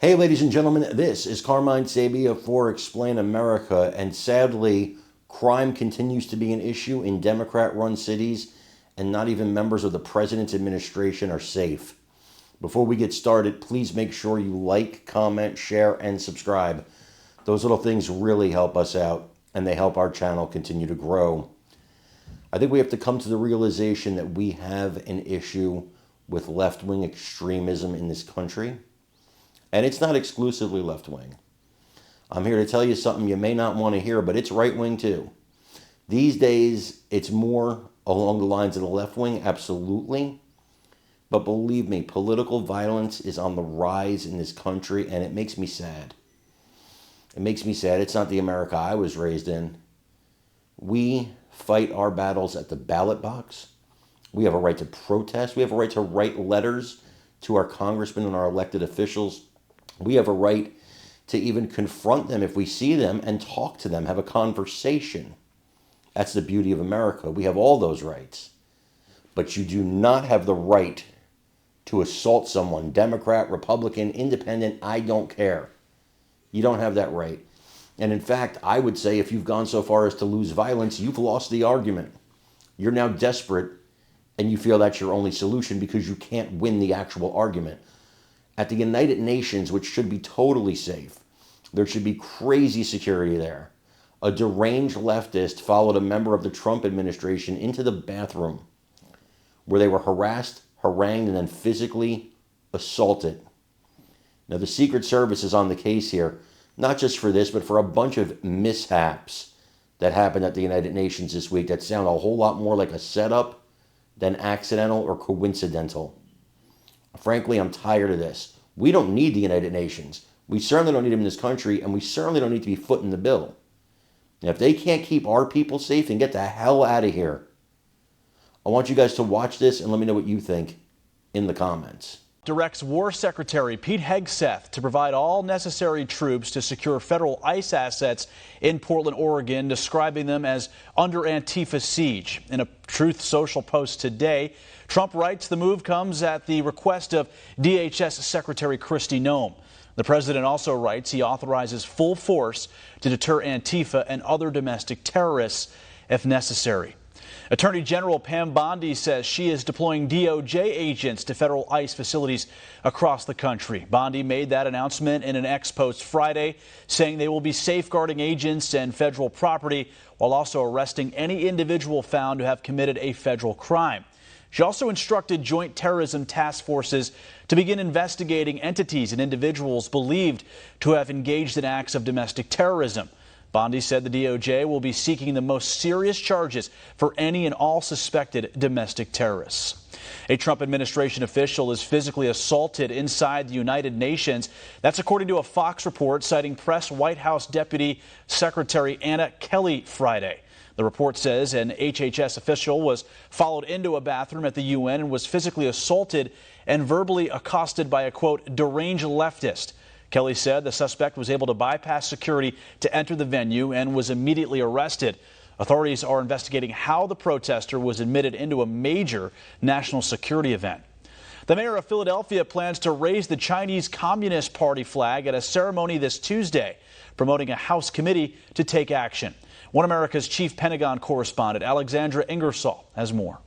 Hey, ladies and gentlemen, this is Carmine Sabia for Explain America, and sadly, crime continues to be an issue in Democrat-run cities, and not even members of the president's administration are safe. Before we get started, please make sure you like, comment, share, and subscribe. Those little things really help us out, and they help our channel continue to grow. I think we have to come to the realization that we have an issue with left-wing extremism in this country. And it's not exclusively left-wing. I'm here to tell you something you may not want to hear, but it's right-wing too. These days, it's more along the lines of the left wing, absolutely. But believe me, political violence is on the rise in this country, and it makes me sad. It makes me sad. It's not the America I was raised in. We fight our battles at the ballot box. We have a right to protest. We have a right to write letters to our congressmen and our elected officials. We have a right to even confront them if we see them and talk to them, have a conversation. That's the beauty of America. We have all those rights. But you do not have the right to assault someone, Democrat, Republican, Independent, I don't care. You don't have that right. And in fact, I would say if you've gone so far as to lose violence, you've lost the argument. You're now desperate, and you feel that's your only solution because you can't win the actual argument. At the United Nations, which should be totally safe, there should be crazy security there. A deranged leftist followed a member of the Trump administration into the bathroom where they were harassed, harangued, and then physically assaulted. Now, the Secret Service is on the case here, not just for this, but for a bunch of mishaps that happened at the United Nations this week that sound a whole lot more like a setup than accidental or coincidental. Frankly, I'm tired of this. We don't need the United Nations. We certainly don't need them in this country, and we certainly don't need to be footing the bill. And if they can't keep our people safe, then get the hell out of here. I want you guys to watch this and let me know what you think in the comments. Directs War Secretary Pete Hegseth to provide all necessary troops to secure federal ICE assets in Portland, Oregon, describing them as under Antifa siege. In a Truth Social post today, Trump writes the move comes at the request of DHS Secretary Kristi Noem. The president also writes he authorizes full force to deter Antifa and other domestic terrorists if necessary. Attorney General Pam Bondi says she is deploying DOJ agents to federal ICE facilities across the country. Bondi made that announcement in an X post Friday, saying they will be safeguarding agents and federal property while also arresting any individual found to have committed a federal crime. She also instructed joint terrorism task forces to begin investigating entities and individuals believed to have engaged in acts of domestic terrorism. Bondi said the DOJ will be seeking the most serious charges for any and all suspected domestic terrorists. A Trump administration official is physically assaulted inside the United Nations. That's according to a Fox report citing press White House Deputy Secretary Anna Kelly Friday. The report says an HHS official was followed into a bathroom at the UN and was physically assaulted and verbally accosted by a, quote, deranged leftist. Kelly said the suspect was able to bypass security to enter the venue and was immediately arrested. Authorities are investigating how the protester was admitted into a major national security event. The mayor of Philadelphia plans to raise the Chinese Communist Party flag at a ceremony this Tuesday, promoting a House committee to take action. One America's chief Pentagon correspondent, Alexandra Ingersoll, has more.